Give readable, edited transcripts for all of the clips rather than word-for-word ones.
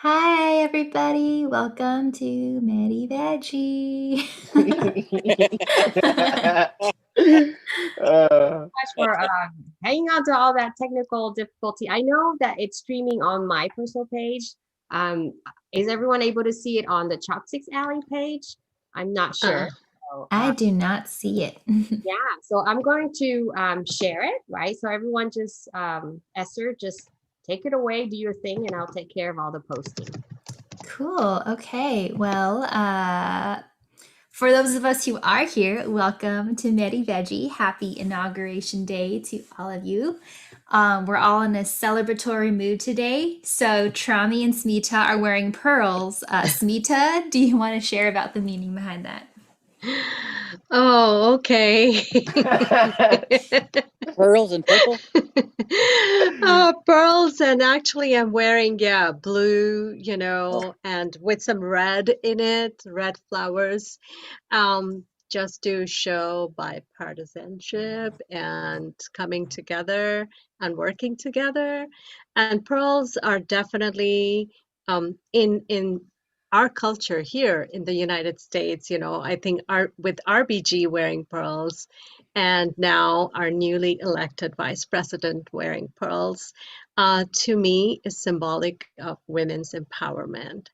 Hi, everybody. Welcome to Medi-Veggie. Uh, Much for hanging on to all that technical difficulty. I know that it's streaming on my personal page. Um, is everyone able to see it on the Chopsticks Alley page? I'm not sure. So, I do not see it. yeah, so I'm going to share it, right? So everyone just, Esther, just take it away, do your thing, and I'll take care of all the posting. Cool. Okay. Well, for those of us who are here, welcome to Medi-Veggie. Happy Inauguration Day to all of you. We're all in a celebratory mood today. So Trami and Smita are wearing pearls. Smita, do you want to share about the meaning behind that? Oh, okay. Pearls and purple? Pearls, and actually I'm wearing, blue, and with some red in it, red flowers, just to show bipartisanship and coming together and working together. And pearls are definitely in our culture here in the United States, I think with RBG wearing pearls and now our newly elected vice president wearing pearls, to me is symbolic of women's empowerment.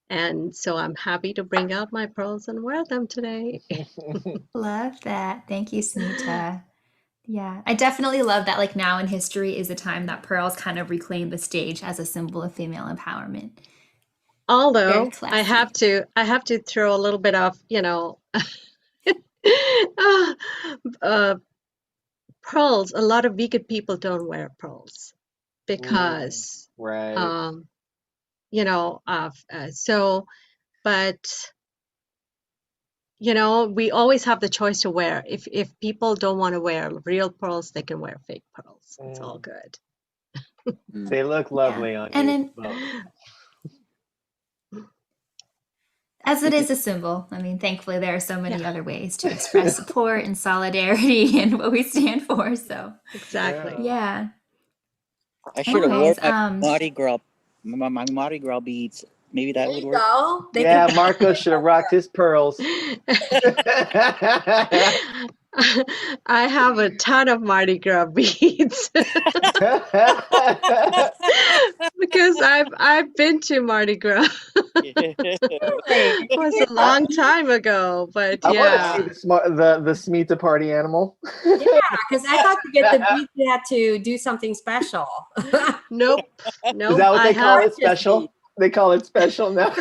And so I'm happy to bring out my pearls and wear them today. Love that. Thank you, Smita. Yeah, I definitely love that. Like now in history is a time that pearls kind of reclaim the stage as a symbol of female empowerment. Very Although classy. I have to throw a little bit of, uh, uh, pearls. A lot of vegan people don't wear pearls because, Right. um, so, but we always have the choice to wear. If people don't want to wear real pearls, they can wear fake pearls. It's all good. They look Yeah. lovely on And you then both. as it is a symbol, I mean, thankfully there are so many Yeah, other ways to express support and solidarity and what we stand for. So exactly. Yeah. yeah. I should have worn Anyways, my Mardi Gras beads. Maybe that There would you work. go. They can Yeah, Marco should have rocked his pearls. I have a ton of Mardi Gras beads because I've been to Mardi Gras. really. It was a long time ago, but I want to see yeah. the Smita party animal. Yeah, because I thought to get the beats, you had to do something special. Nope, Is nope. that what I they call have it? Just Special? beats. They call it special now.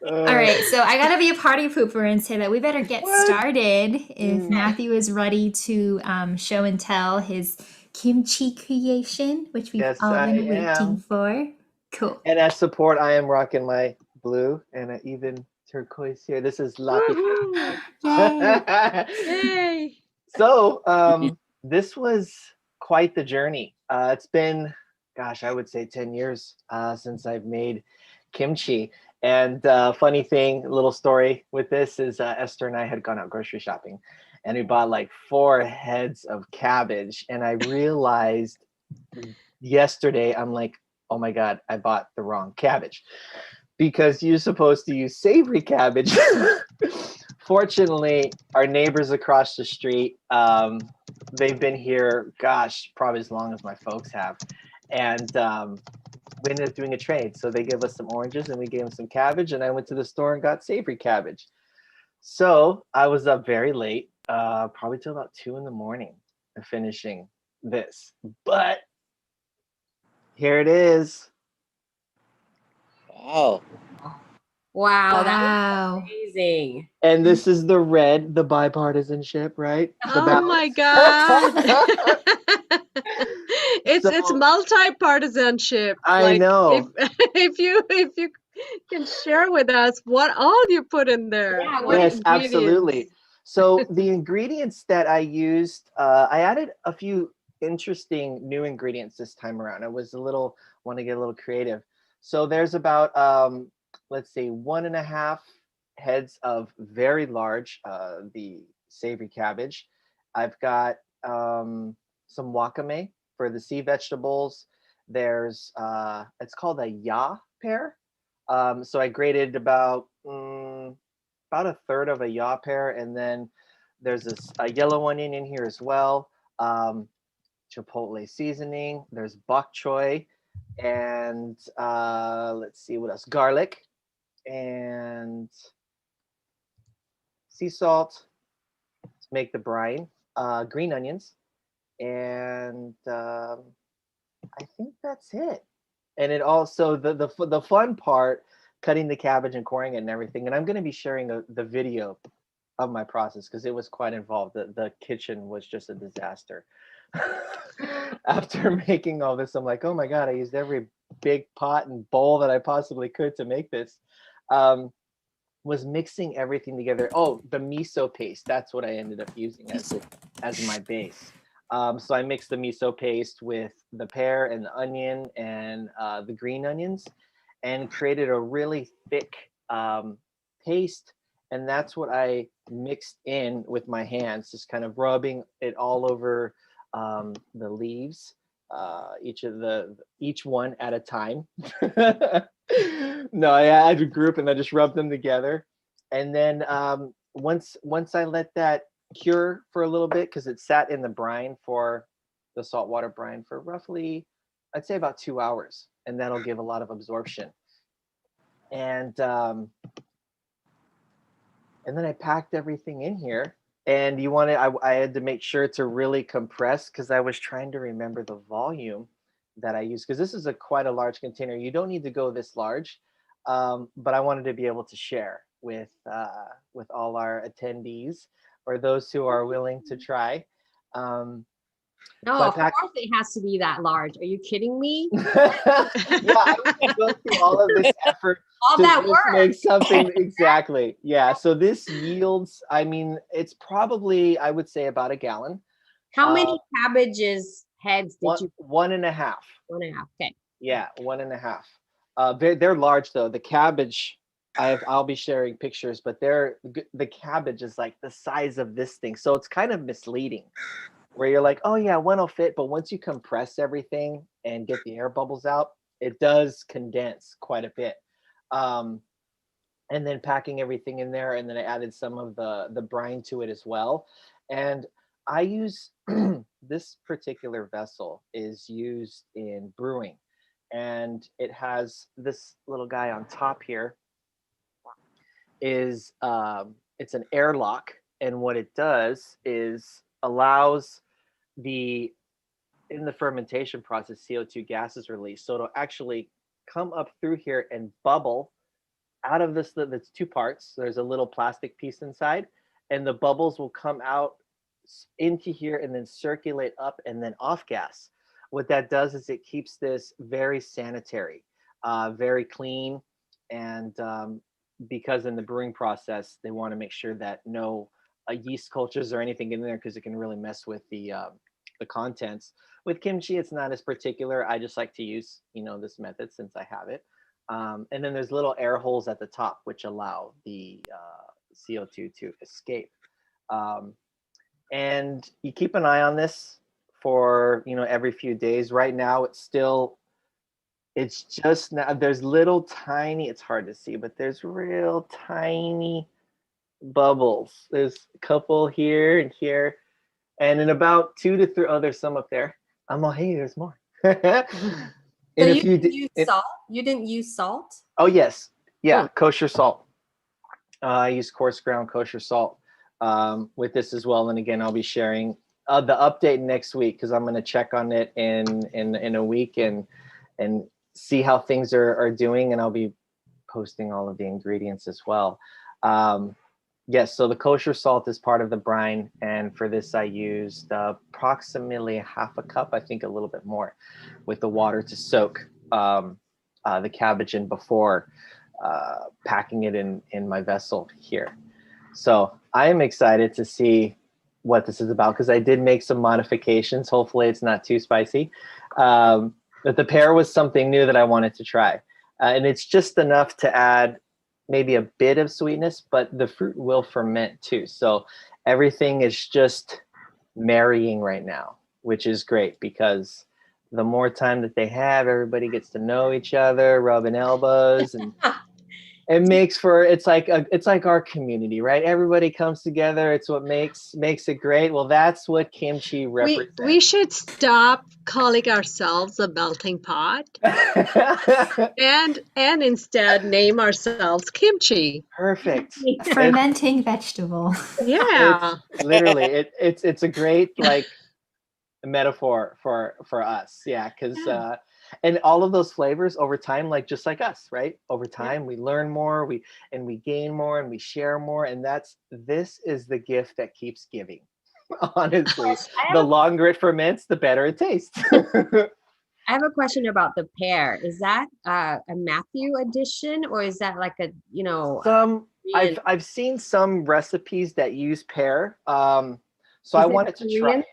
all right, so I gotta be a party pooper and say that we better get What? started if Mm. Matthew is ready to show and tell his kimchi creation, which we've Yes, all I been waiting am. for. Cool. And as support, I am rocking my blue and an even turquoise here. This is Latte. woohoo! Yay. Yay! So, this was quite the journey. It's been, gosh, I would say 10 years since I've made kimchi. And funny thing, little story with this is Esther and I had gone out grocery shopping and we bought like 4 heads of cabbage. And I realized yesterday, I'm like, oh my God, I bought the wrong cabbage because you're supposed to use savory cabbage. Fortunately, our neighbors across the street, they've been here, gosh, probably as long as my folks have. And we ended up doing a trade. So they gave us some oranges and we gave them some cabbage. And I went to the store and got savory cabbage. So I was up very late, probably till about 2 in the morning, finishing this. But here it is. Wow. Wow, that looks Wow. amazing. And this is the red, the bipartisanship, right? The Oh my balance. God. It's So multi-partisanship. I Like if know. if you can share with us what all you put in there, Yeah, what what do Yes, you ingredients? absolutely. So the ingredients that I used, I added a few interesting new ingredients this time around. I was want to get a little creative. So there's about, let's say 1.5 heads of very large, the savory cabbage. I've got some wakame for the sea vegetables. There's it's called a ya pear. So I grated about a third of a yaw pear, and then there's a yellow onion in here as well. Chipotle seasoning. There's bok choy, and let's see what else. Garlic and sea salt to make the brine. Green onions, and I think that's it. And it also the fun part, cutting the cabbage and coring it and everything. And I'm going to be sharing the video of my process because it was quite involved. The kitchen was just a disaster. After making all this, I'm like, oh my God, I used every big pot and bowl that I possibly could to make this. Was mixing everything together. Oh, the miso paste. That's what I ended up using as my base. So I mixed the miso paste with the pear and the onion and the green onions, and created a really thick paste. And that's what I mixed in with my hands, just kind of rubbing it all over the leaves, each one at a time. No, I had a group and I just rubbed them together. And then once I let that cure for a little bit, because it sat in the brine, for the saltwater brine, for roughly, I'd say about 2 hours, and that'll give a lot of absorption. And then I packed everything in here. And I had to make sure to really compress, because I was trying to remember the volume that I used, because this is quite a large container. You don't need to go this large, but I wanted to be able to share with all our attendees, or those who are willing to try. No, So of course it has to be that large. Are you kidding me? Yeah, I was going through all of this effort All to that just work. make something. Exactly. Yeah. So this yields, I mean, it's probably, I would say, about a gallon. How many cabbages heads did you? 1.5. 1.5. Okay. Yeah, 1.5. They're large though. The cabbage, I'll be sharing pictures, but the cabbage is like the size of this thing, so it's kind of misleading. Where you're like, oh yeah, one will fit, but once you compress everything and get the air bubbles out, it does condense quite a bit. And then packing everything in there, and then I added some of the brine to it as well. And I use this particular vessel is used in brewing, and it has this little guy on top here. Is it's an airlock, and what it does is allows in the fermentation process, CO2 gas is released, so it'll actually come up through here and bubble out of this. That's two parts. There's a little plastic piece inside, and the bubbles will come out into here and then circulate up and then off gas. What that does is it keeps this very sanitary, very clean, and because in the brewing process they want to make sure that no yeast cultures or anything in there, because it can really mess with the contents. With kimchi, it's not as particular. I just like to use this method since I have it. And then there's little air holes at the top which allow the CO2 to escape. And you keep an eye on this for every few days. Right now it's just now, there's little tiny, it's hard to see, but there's real tiny bubbles. There's a couple here and here, and in about 2 to 3, oh, there's some up there. I'm all, hey, there's more. So you didn't use salt? You didn't use salt? Oh yes, yeah, kosher salt. I use coarse ground kosher salt with this as well. And again, I'll be sharing the update next week, because I'm going to check on it in a week and see how things are doing, and I'll be posting all of the ingredients as well. Yes, so the kosher salt is part of the brine, and for this I used approximately half a cup, I think a little bit more, with the water to soak the cabbage in before packing it in my vessel here. So I am excited to see what this is about, because I did make some modifications. Hopefully it's not too spicy. But the pear was something new that I wanted to try. And it's just enough to add maybe a bit of sweetness, but the fruit will ferment too. So everything is just marrying right now, which is great, because the more time that they have, everybody gets to know each other, rubbing elbows, and it makes for it's like our community, right? Everybody comes together. It's what makes it great. Well, that's what kimchi We represents. should stop calling ourselves a melting pot and instead name ourselves kimchi. Perfect. A It, fermenting vegetable. Yeah. it's literally it's a great like metaphor for us, yeah, because Yeah. and all of those flavors over time, like just like us, right? Over Yeah. time we learn more, we gain more, and we share more, and this is the gift that keeps giving. Honestly, I the have a, longer it ferments, the better it tastes. I have a question about the pear. Is that a Matthew edition, or is that like a, Some Korean? I've seen some recipes that use pear, so I Is it a wanted to try Korean it.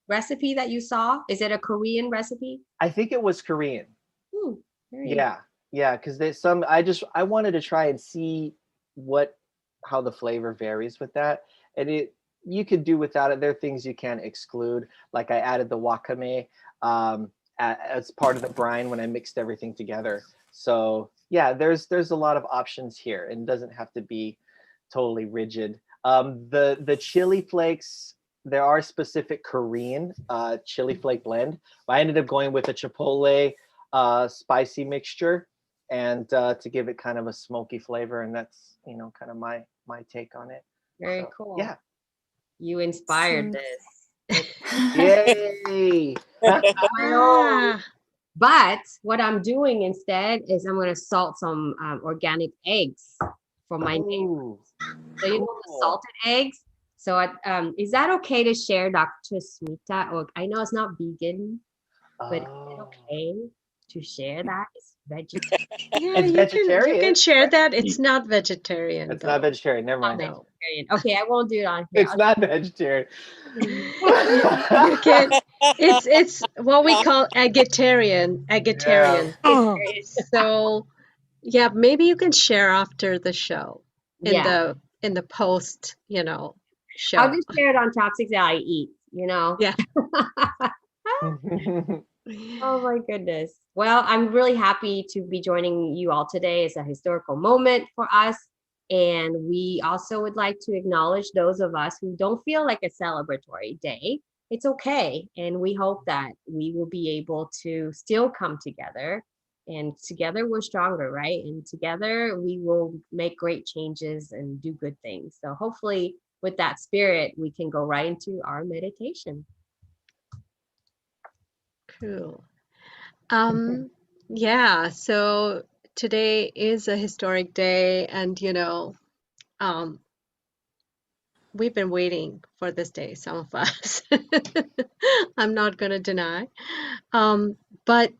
recipe that you saw? Is it a Korean recipe? I think it was Korean. Hmm, very. Yeah, yeah, because there's some. I wanted to try and see what how the flavor varies with that, and it you could do without it. There are things you can exclude, like I added the wakame as part of the brine when I mixed everything together. So yeah, there's a lot of options here, and it doesn't have to be totally rigid. The chili flakes. There are specific Korean chili flake blend. I ended up going with a chipotle spicy mixture and to give it kind of a smoky flavor, and that's kind of my take on it. Very So cool. yeah. You inspired So- this. Yay. My own. Ah, But what I'm doing instead is I'm going to salt some organic eggs for my neighbor. Oh, So the cool. salted eggs. So is that okay to share, Dr. Smita? Or I know it's not vegan, but is it Oh, okay to share that? It's vegetarian. yeah, it's you can vegetarian. share that. It's not vegetarian It's not though. vegetarian, never mind. No. Okay, I won't do it on here. It's not vegetarian. You can it's what we call agitarian. Yeah. So yeah, maybe you can share after the show in Yeah, the post, I'll show. just share it on Toxics that I eat, you know? Yeah. Oh my goodness. Well, I'm really happy to be joining you all today. It's a historical moment for us. And we also would like to acknowledge those of us who don't feel like a celebratory day. It's okay. And we hope that we will be able to still come together. And together we're stronger, right? And together we will make great changes and do good things. So hopefully, with that spirit, we can go right into our meditation. Cool. Yeah, so today is a historic day, and um, we've been waiting for this day, some of us. I'm not going to deny. But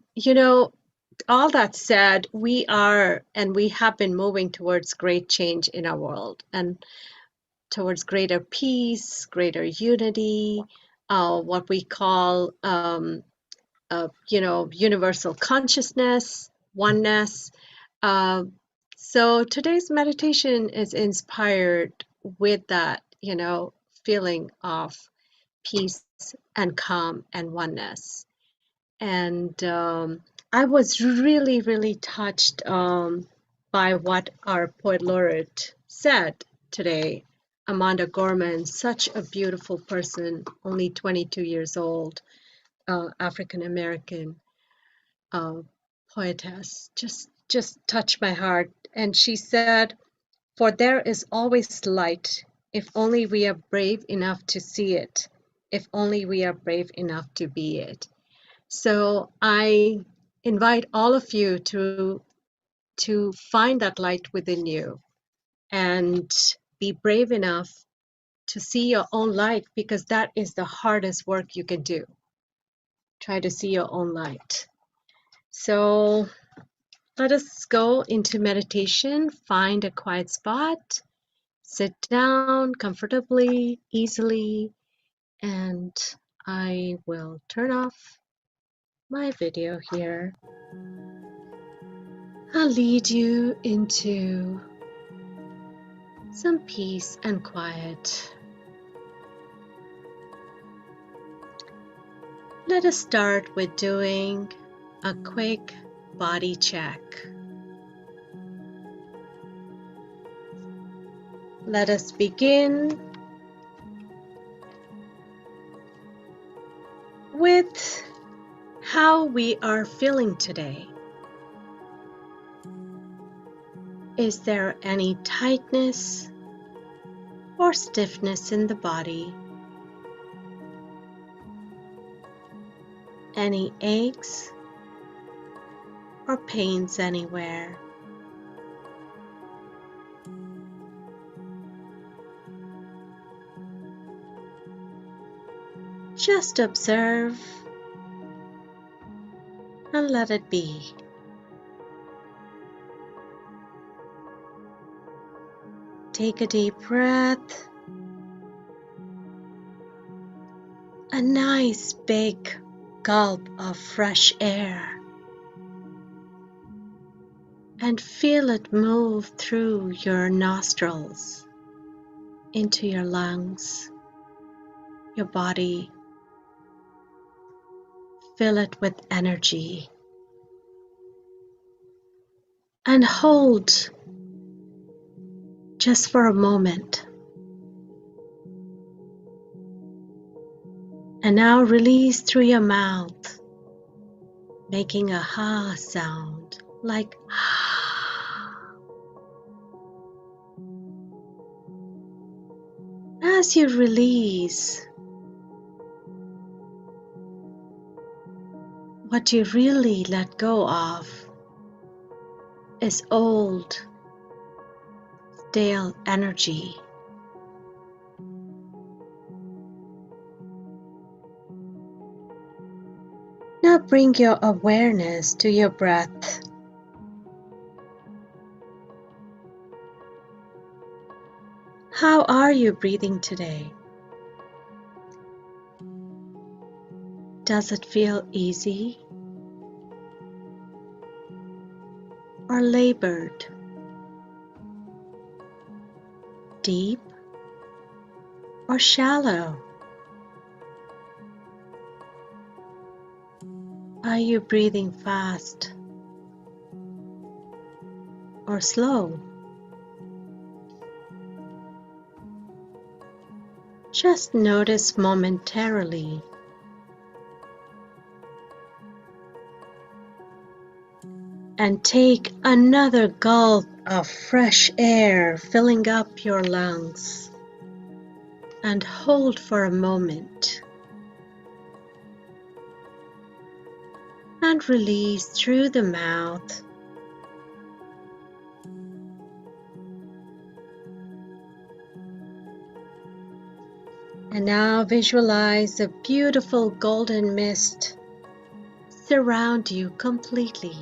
all that said, we are and we have been moving towards great change in our world and towards greater peace, greater unity, what we call universal consciousness, oneness. Uh, so today's meditation is inspired with that, feeling of peace and calm and oneness. And I was really, really touched by what our poet laureate said today. Amanda Gorman, such a beautiful person, only 22 years old, African American uh, poetess, just touched my heart. And she said, "For there is always light, if only we are brave enough to see it, if only we are brave enough to be it." So I invite all of you to find that light within you and be brave enough to see your own light, because that is the hardest work you can do. Try to see your own light. So let us go into meditation. Find a quiet spot, sit down comfortably, easily, and I will turn off my video here. I'll lead you into some peace and quiet. Let us start with doing a quick body check. Let us begin with how we are feeling today. Is there any tightness or stiffness in the body? Any aches or pains anywhere? Just observe and let it be. Take a deep breath. A nice big gulp of fresh air. And feel it move through your nostrils into your lungs, your body. Fill it with energy. And hold just for a moment. And now release through your mouth, making a ha sound, like as you release, what you really let go of is old, stale energy. Now bring your awareness to your breath. How are you breathing today? Does it feel easy or labored? Deep or shallow? Are you breathing fast or slow? Just notice momentarily. And take another gulp of fresh air, filling up your lungs. And hold for a moment. And release through the mouth. And now visualize a beautiful golden mist surround you completely.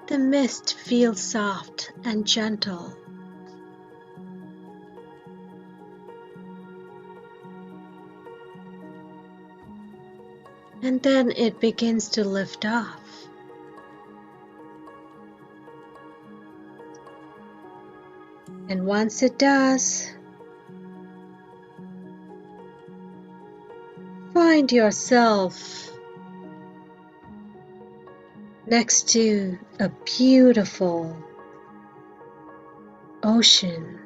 The mist feels soft and gentle. And then it begins to lift off. And once it does, find yourself next to a beautiful ocean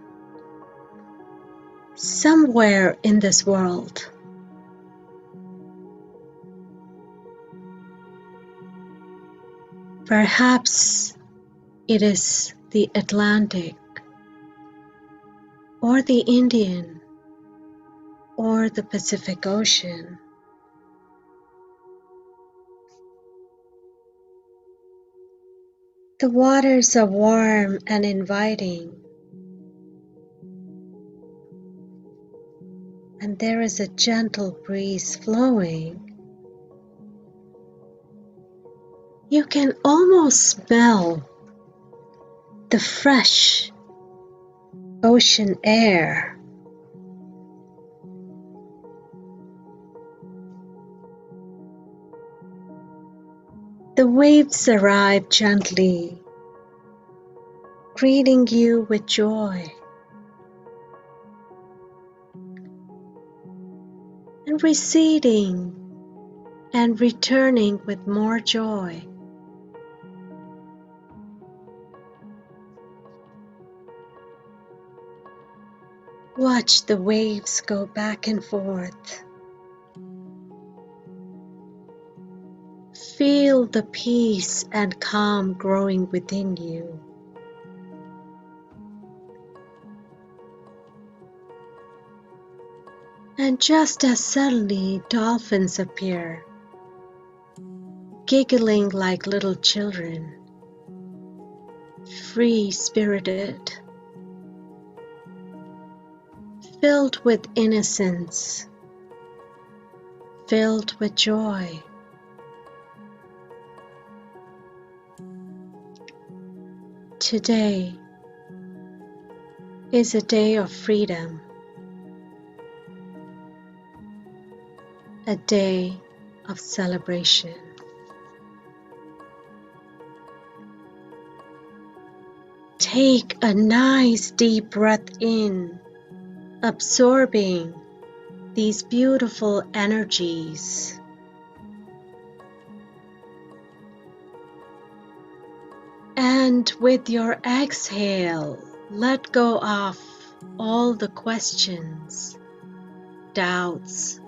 somewhere in this world. Perhaps it is the Atlantic, or the Indian, or the Pacific Ocean. The waters are warm and inviting, and there is a gentle breeze flowing. You can almost smell the fresh ocean air. The waves arrive gently, greeting you with joy. and receding and returning with more joy. Watch the waves go back and forth. Feel the peace and calm growing within you. And just as suddenly dolphins appear, giggling like little children, free-spirited, filled with innocence, filled with joy. Today is a day of freedom, a day of celebration. Take a nice deep breath in, absorbing these beautiful energies. And with your exhale, let go of all the questions, doubts,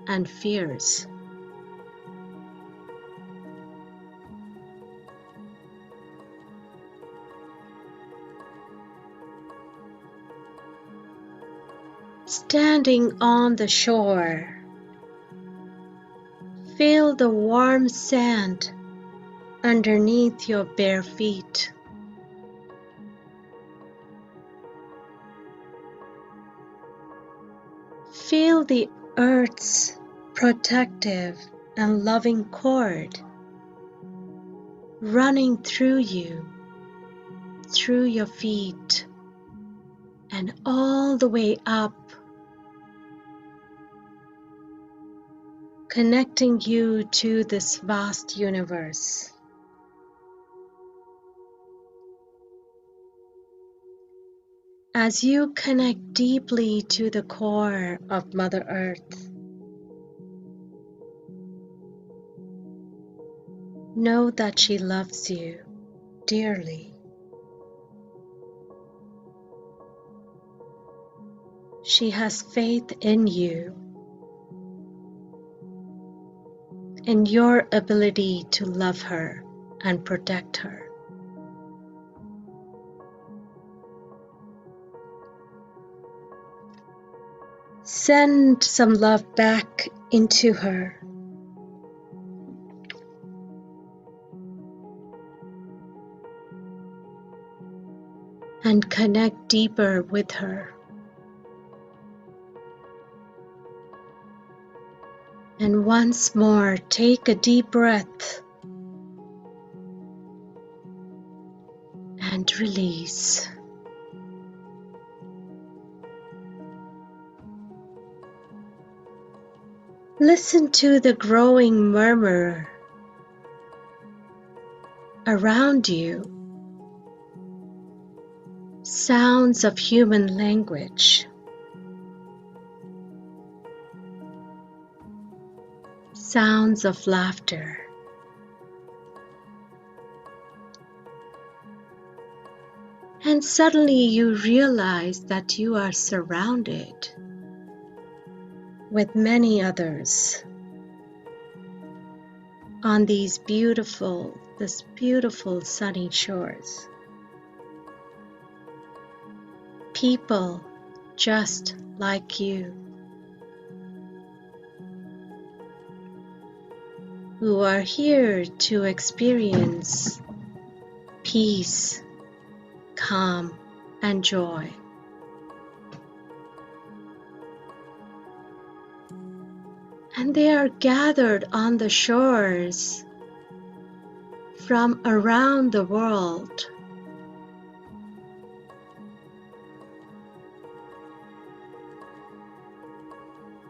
and fears. Standing on the shore, feel the warm sand underneath your bare feet. Feel the earth's protective and loving cord running through you, through your feet, and all the way up, connecting you to this vast universe. As you connect deeply to the core of Mother Earth, know that she loves you dearly. She has faith in you, in your ability to love her and protect her. Send some love back into her. And connect deeper with her. And once more, take a deep breath and release. Listen to the growing murmur around you. Sounds of human language. Sounds of laughter. And suddenly you realize that you are surrounded with many others on this beautiful sunny shores. People just like you, who are here to experience peace, calm, and joy. And they are gathered on the shores from around the world.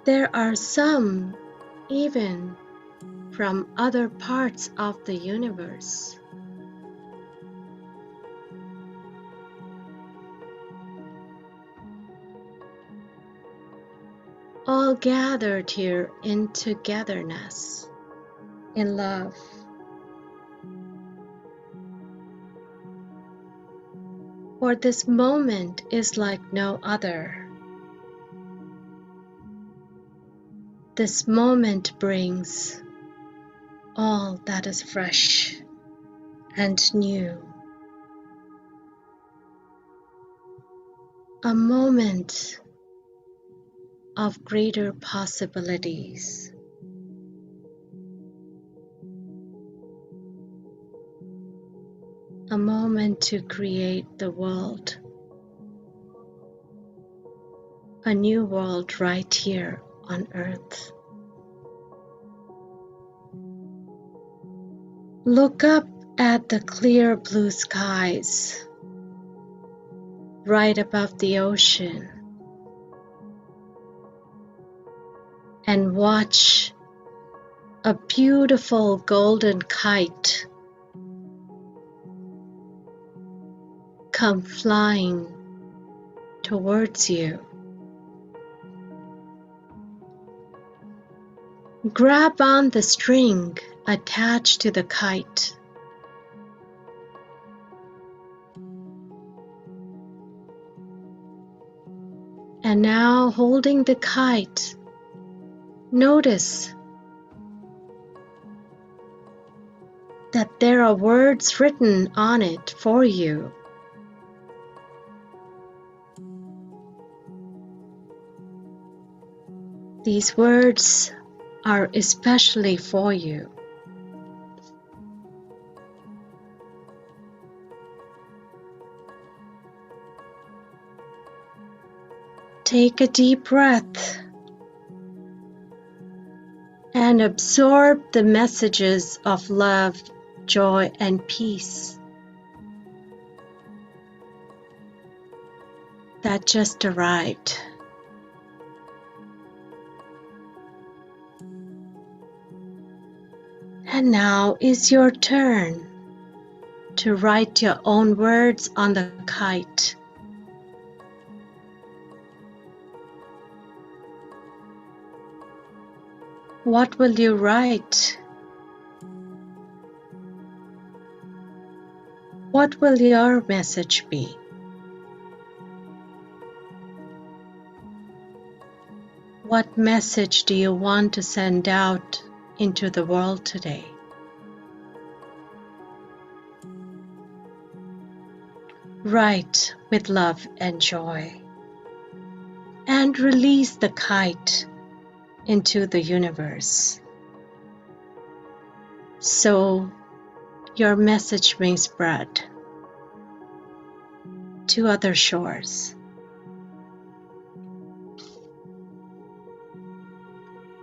There are some even from other parts of the universe. all gathered here in togetherness, in love. For this moment is like no other. This moment brings all that is fresh and new. A moment of greater possibilities. A moment to create the world. A new world right here on Earth. Look up at the clear blue skies right above the ocean and watch a beautiful golden kite come flying towards you. Grab on the string attached to the kite. And now, holding the kite, notice that there are words written on it for you. These words are especially for you. Take a deep breath and absorb the messages of love, joy, and peace that just arrived. And now is your turn to write your own words on the kite. What will you write? What will your message be? What message do you want to send out into the world today? Write with love and joy, and release the kite into the universe, so your message may spread to other shores.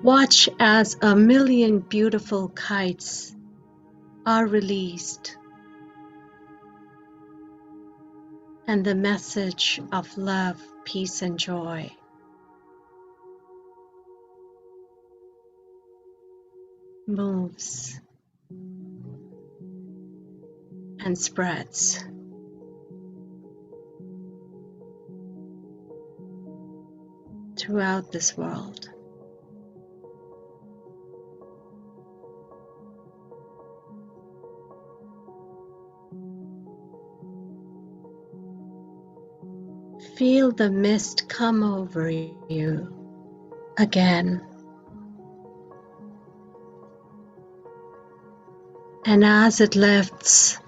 Watch as 1,000,000 beautiful kites are released, and the message of love, peace, and joy moves and spreads. Throughout this world. Feel the mist come over you again. And as it lifts,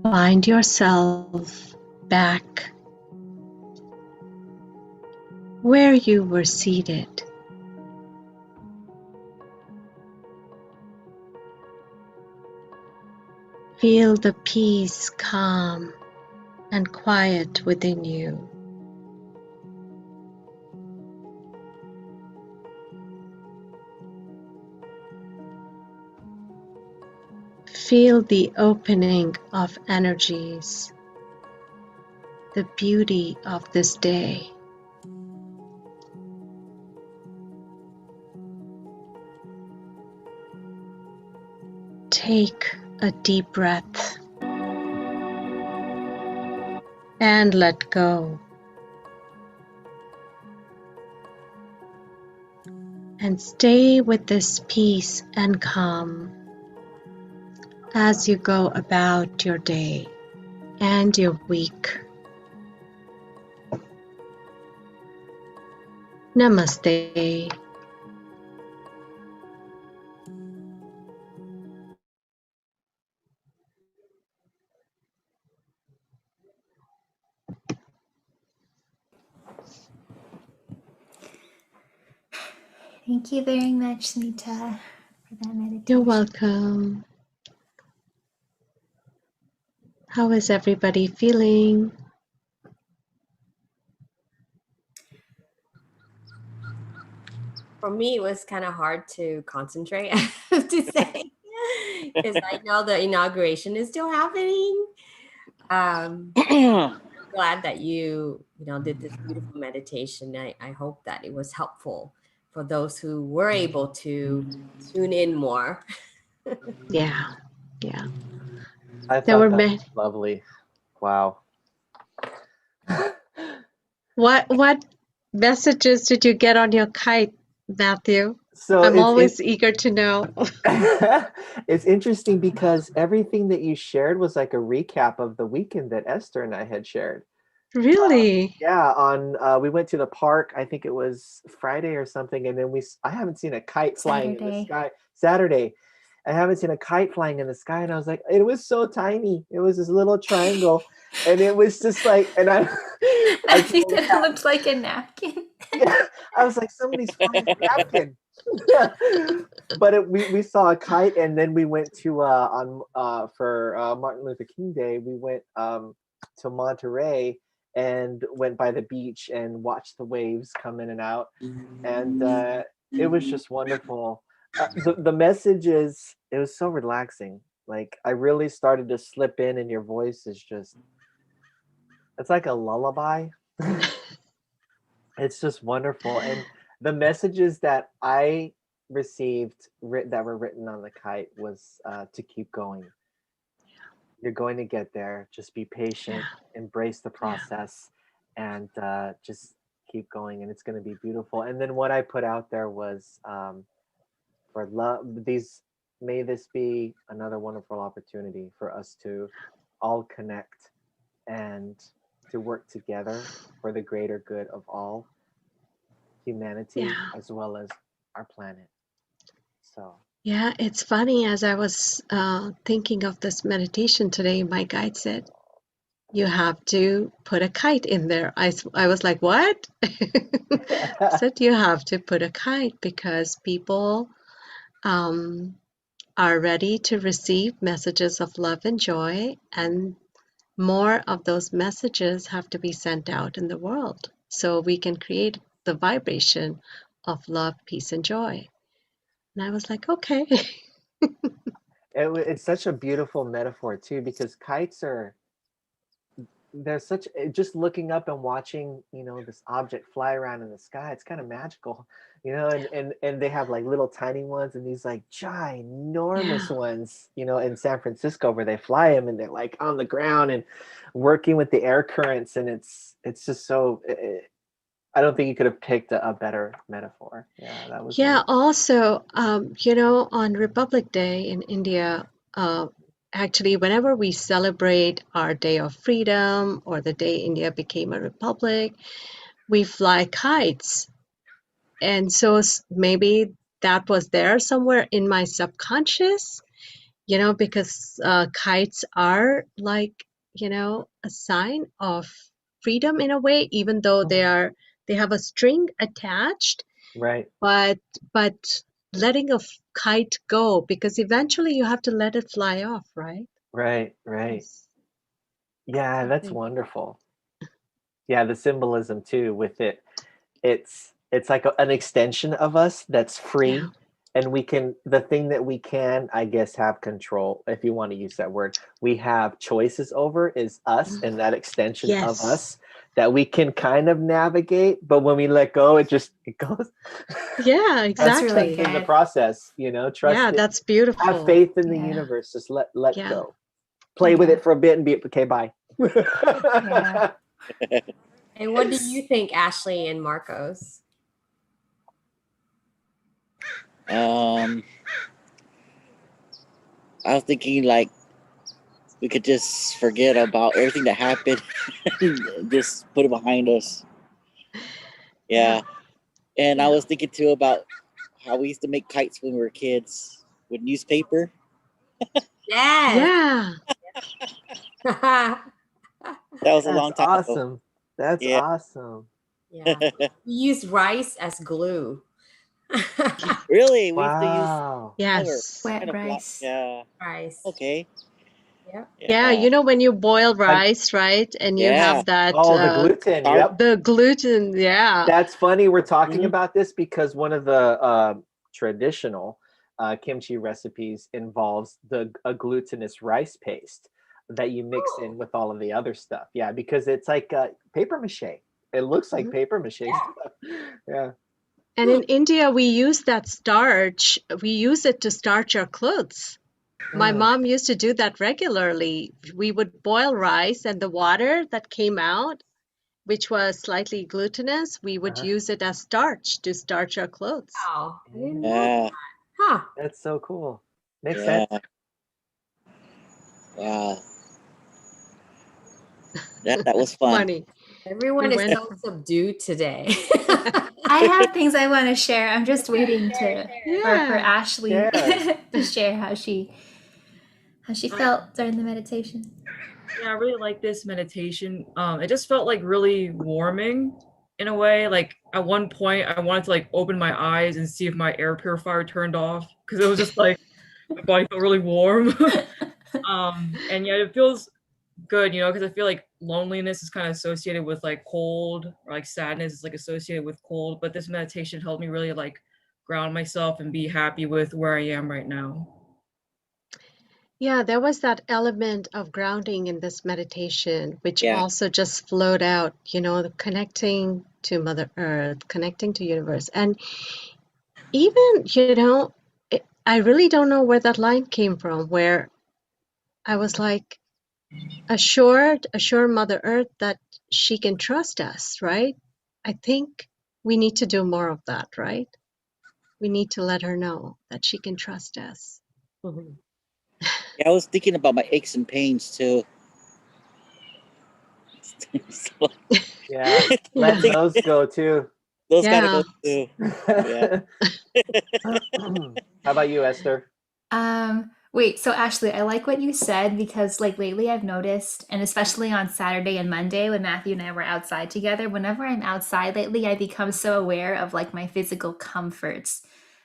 find yourself back where you were seated. Feel the peace, calm, and quiet within you. Feel the opening of energies, the beauty of this day. Take a deep breath and let go. and stay with this peace and calm as you go about your day and your week. Namaste. Thank you very much, Smita, for that meditation. You're welcome. How is everybody feeling? For me, it was kind of hard to concentrate, I have to say, because I know the inauguration is still happening. I'm glad that you did this beautiful meditation. I hope that it was helpful for those who were able to tune in more. Yeah. I There thought were that many. was lovely. Wow. What messages did you get on your kite, Matthew? So I'm always eager to know. it's interesting because everything that you shared was like a recap of the weekend that Esther and I had shared. Really? Yeah, on we went to the park. I think it was Friday or something, and then I haven't seen a kite flying in the Saturday. sky. Saturday, I haven't seen a kite flying in the sky, and I was like, it was so tiny. It was this little triangle, and it was just like, and I, I I think told that it Kat, looked like a napkin. yeah, I was like, somebody's flying a napkin. But we saw a kite, and then we went to for Martin Luther King Day. We went to Monterey and went by the beach and watched the waves come in and out, and it was just wonderful. The message is, it was so relaxing. Like, I really started to slip in, and your voice is just, it's like a lullaby. It's just wonderful. And the messages that I received that were written on the kite was to keep going. You're going to get there. Just be patient, embrace the process, and just keep going. And it's going to be beautiful. And then what I put out there was for love, may this be another wonderful opportunity for us to all connect and to work together for the greater good of all humanity, Yeah. as well as our planet. So Yeah, it's funny. As I was thinking of this meditation today, my guide said, you have to put a kite in there. I was like, what? Said you have to put a kite because people are ready to receive messages of love and joy, and more of those messages have to be sent out in the world so we can create the vibration of love, peace, and joy. And I was like, okay. it's such a beautiful metaphor too, because kites are, they're such, just looking up and watching, this object fly around in the sky, it's kind of magical, and they have like little tiny ones and these like ginormous ones, in San Francisco, where they fly them and they're like on the ground and working with the air currents, and it's just so, I don't think you could have picked a better metaphor. Yeah, that was Yeah, wonderful. also, on Republic Day in India, actually, whenever we celebrate our Day of Freedom or the day India became a republic, we fly kites. And so maybe that was there somewhere in my subconscious, because kites are like, a sign of freedom in a way, even though they have a string attached, Right, but letting a kite go, because eventually you have to let it fly off, right? right. Yes. Yeah, I that's think. wonderful. Yeah, the symbolism too with it. It's like an extension of us that's Yeah. free, and we can, the thing that we can, I guess, have control, if you want to use that word, we have choices over, is us, and that extension of Yes. us that we can kind of navigate, but when we let go, it goes. Yeah, That's really exactly. Trust in the good. process, trust Yeah, it, that's have beautiful. faith in the Yeah. universe, just let Yeah. go, play with Yeah. it for a bit and be okay, bye. Yeah. And what do you think, Ashley and Marcos? Um, I was thinking like we could just forget about everything that happened, and just put it behind us. Yeah. And I was thinking too about how we used to make kites when we were kids with newspaper. Yes. Yeah. That was a That's long time ago. awesome. That's Yeah. awesome. Yeah. We use rice as glue. Really? We used to use Wow. flour. Yes. Wet Kind of flour. rice. Yeah. Rice. Okay. Yep. Yeah, Yeah. you know when you boil Like, rice, right? And you Yeah. have that oh, the gluten. Starch. Yep. the gluten, yeah. That's funny. We're talking Mhm. about this because one of the traditional kimchi recipes involves a glutinous rice paste that you mix in Oh, with all of the other stuff. Yeah, because it's like paper mache. It looks like Mhm. paper mache yeah. stuff. Yeah. And in India, we use that starch. We use it to starch our clothes. My Mm, mom used to do that regularly. We would boil rice and the water that came out, which was slightly glutinous, we would uh-huh. use it as starch to starch our clothes. Wow. I didn't know Mm, that. Yeah. Huh. that's so cool. Makes sense. Yeah. Wow. That was fun. Funny. We Everyone is went so from, subdued today. I have things I want to share. I'm just waiting for yeah. Ashley Share. to share how she I, felt during the meditation. yeah, I really like this meditation. It just felt like really warming in a way. Like at one point, I wanted to like open my eyes and see if my air purifier turned off because it was just like my body felt really warm. And yeah, it feels good, because I feel like loneliness is kind of associated with like cold, or like sadness is like associated with cold. But this meditation helped me really like ground myself and be happy with where I am right now. Yeah, there was that element of grounding in this meditation, which Yeah. also just flowed out, the connecting to Mother Earth, connecting to universe. And even, I really don't know where that line came from, where I was like, assure Mother Earth that she can trust us, right? I think we need to do more of that, right? We need to let her know that she can trust us. Mhm. Yeah, I was thinking about my aches and pains too. So, Yeah. I Let think those go too. those gotta Yeah. go too. Yeah. How about you, Esther? Wait, so Ashley, I like what you said because like lately I've noticed, and especially on Saturday and Monday when Matthew and I were outside together, whenever I'm outside lately, I become so aware of like my physical comforts.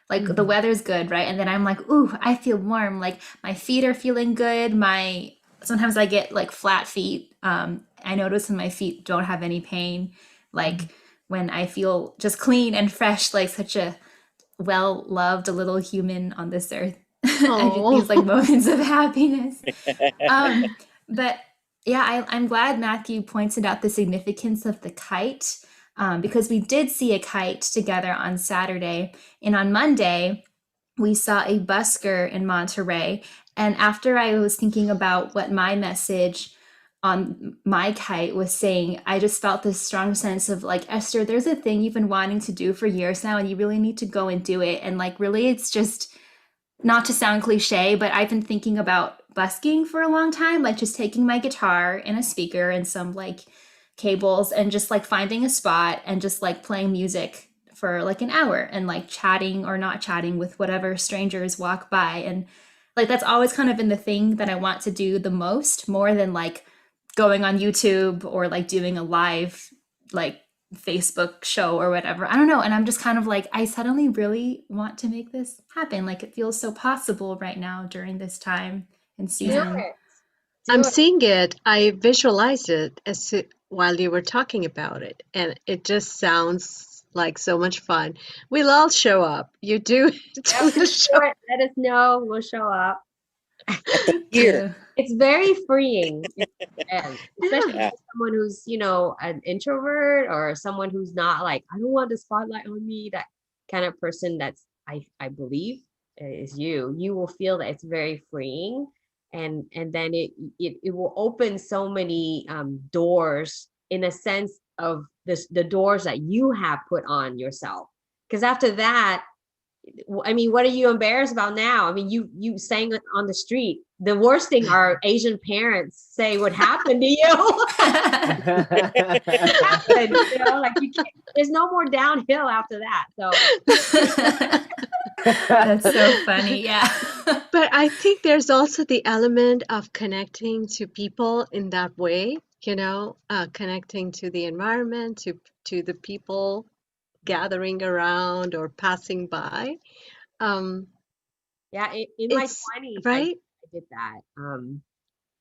Like the weather's good, right? And then I'm like, ooh, I feel warm. Like my feet are feeling good. My sometimes I get like flat feet. I notice when my feet don't have any pain. Like when I feel just clean and fresh, like such a well loved little human on this earth. I get Oh. these like moments of happiness. Um, but yeah, I'm glad Matthew pointed out the significance of the kite because we did see a kite together on Saturday. And on Monday, we saw a busker in Monterey. And after I was thinking about what my message on my kite was saying, I just felt this strong sense of like, Esther, there's a thing you've been wanting to do for years now, and you really need to go and do it. And like, really, it's just not to sound cliche, but I've been thinking about busking for a long time, like just taking my guitar and a speaker and some like cables and just like finding a spot and just like playing music for like an hour and like chatting or not chatting with whatever strangers walk by. And like that's always kind of been the thing that I want to do the most, more than like going on YouTube or like doing a live like Facebook show or whatever. I don't know. And I'm just kind of like, I suddenly really want to make this happen. Like it feels so possible right now during this time and Do season. it. Do I'm it. seeing it. I visualize it while you were talking about it, and it just sounds like so much fun. We'll all show up. You do it. Yep. We'll Do show. it. Let us know. We'll show up. At the Thank pier. you. It's very freeing, especially Yeah. Yeah. for someone who's, an introvert or someone who's not like, I don't want the spotlight on me. That kind of person I believe is you. You will feel that it's very freeing, and then it will open so many doors in a sense of the doors that you have put on yourself. Because after that, I mean, what are you embarrassed about now? I mean, you sang it on the street. The worst thing our Asian parents say would happen to you. Happen, you know, like you can't, there's no more downhill after that. So That's so funny. Yeah. But I think there's also the element of connecting to people in that way, you know, connecting to the environment, to the people gathering around or passing by. yeah, in my It's 20s, right. I did that.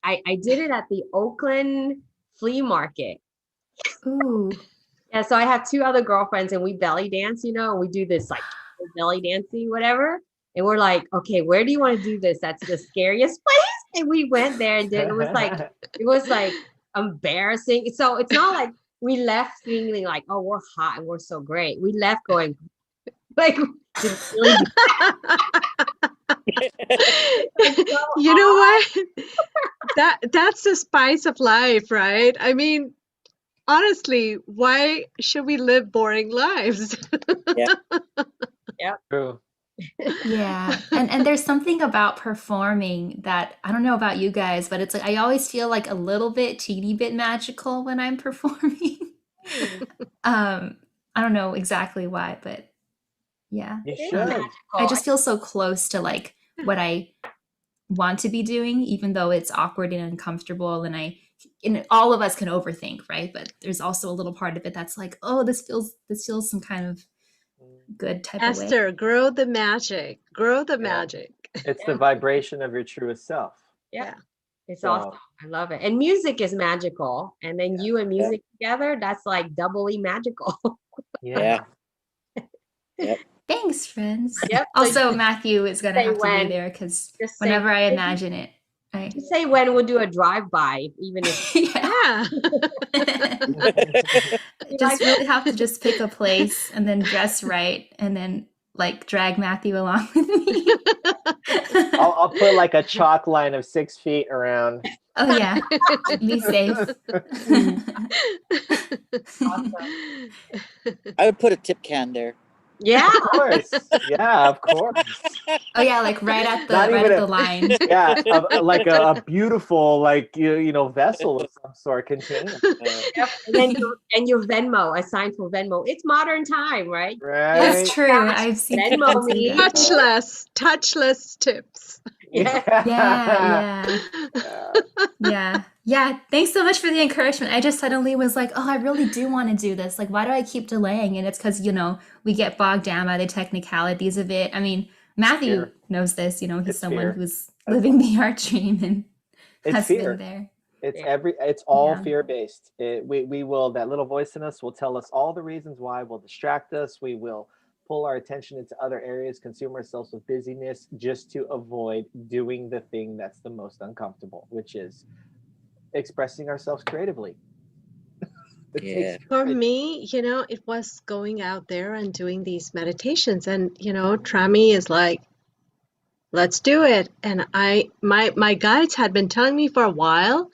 I did it at the Oakland flea market. Ooh. Yeah, so I have two other girlfriends and we belly dance, you know, and we do this like belly dancing, whatever. And we're like, okay, where do you want to do this? That's the scariest place. And we went there and did. It was like embarrassing. So it's not like we left feeling like, oh, we're hot and we're so great. We left going like, did we really do so You know what? That's the spice of life, right? I mean, honestly, why should we live boring lives? Yep. True. Yeah. And there's something about performing that I don't know about you guys, but it's like I always feel like a little bit teeny bit magical when I'm performing. I don't know exactly why, but yeah. You It is should. magical. I just feel so close to like what I want to be doing, even though it's awkward and uncomfortable. And all of us can overthink, right? But there's also a little part of it that's like, oh, this feels some kind of good type of way. Esther, grow the magic. Grow the Yeah. magic. It's the vibration of your truest self. Yeah. It's So- awesome. I love it. And music is magical. And then you and music together, that's like doubly magical. Yeah. Thanks, friends. Yep. Also, Matthew is gonna say have to when. be there because Just say whenever I when. imagine it, I Just say when we'll do a drive-by, even if yeah. Yeah. Just really have to just pick a place and then dress right and then like drag Matthew along with me. I'll put like a chalk line of 6 feet around. Oh yeah, be safe. awesome. I would put a tip can there. Yeah. Of course. Yeah, of course. Oh yeah, like right at Not the even a- line. Yeah, like a beautiful, like you know, vessel of some sort, container. Yep. And then your Venmo, a sign for Venmo. It's modern time, right? Right. That's true. I've seen Venmo people do me. that. Touchless tips. Yeah. Yeah. Thanks so much for the encouragement. I just suddenly was like, oh, I really do want to do this. Like, why do I keep delaying? And it's because, you know, we get bogged down by the technicalities of it. I mean, Matthew fear. knows this, you know, he's It's someone fear. who's living the art dream and It's has fear. been there. It's all Yeah. fear-based. We will, that little voice in us will tell us all the reasons why, will distract us. We will pull our attention into other areas, consume ourselves with busyness just to avoid doing the thing that's the most uncomfortable, which is expressing ourselves creatively. It Yeah. takes For courage. me, you know, it was going out there and doing these meditations. And, you know, Trami is like, let's do it. And my guides had been telling me for a while,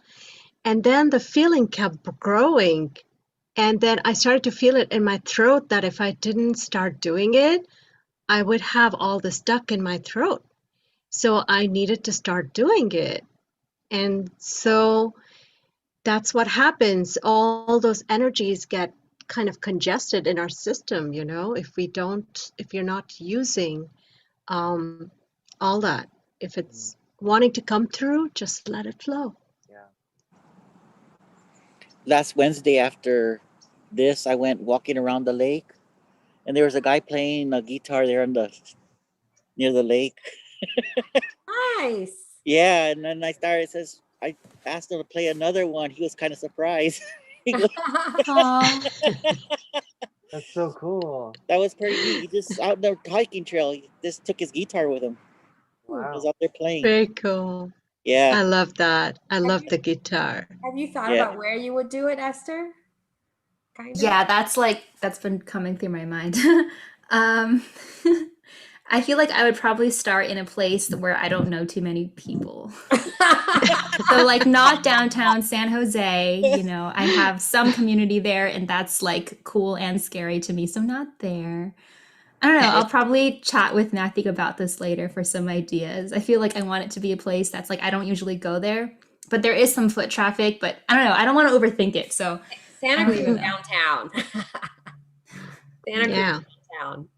and then the feeling kept growing. And then I started to feel it in my throat that if I didn't start doing it, I would have all this stuck in my throat. So I needed to start doing it. And so that's what happens. All those energies get kind of congested in our system, you know, if you're not using all that. If it's wanting to come through, just let it flow. Last Wednesday after this, I went walking around the lake, and there was a guy playing a guitar there near the lake. Nice. Yeah, and then I asked him to play another one. He was kind of surprised. He goes, Aw. That's so cool. that was pretty neat. He just out on the hiking trail. He just took his guitar with him. He Wow. was out there playing. Very cool. Yeah. I love that. I love the guitar. Have you thought Yeah. about where you would do it, Esther? Kind of. Yeah, that's been coming through my mind. I feel like I would probably start in a place where I don't know too many people. So like not downtown San Jose, you know, I have some community there and that's like cool and scary to me. So not there. I don't know. I'll probably chat with Matthew about this later for some ideas. I feel like I want it to be a place that's like I don't usually go there, but there is some foot traffic. But I don't know. I don't want to overthink it. So Santa I don't Cruz even know. downtown. Santa Cruz Yeah. downtown.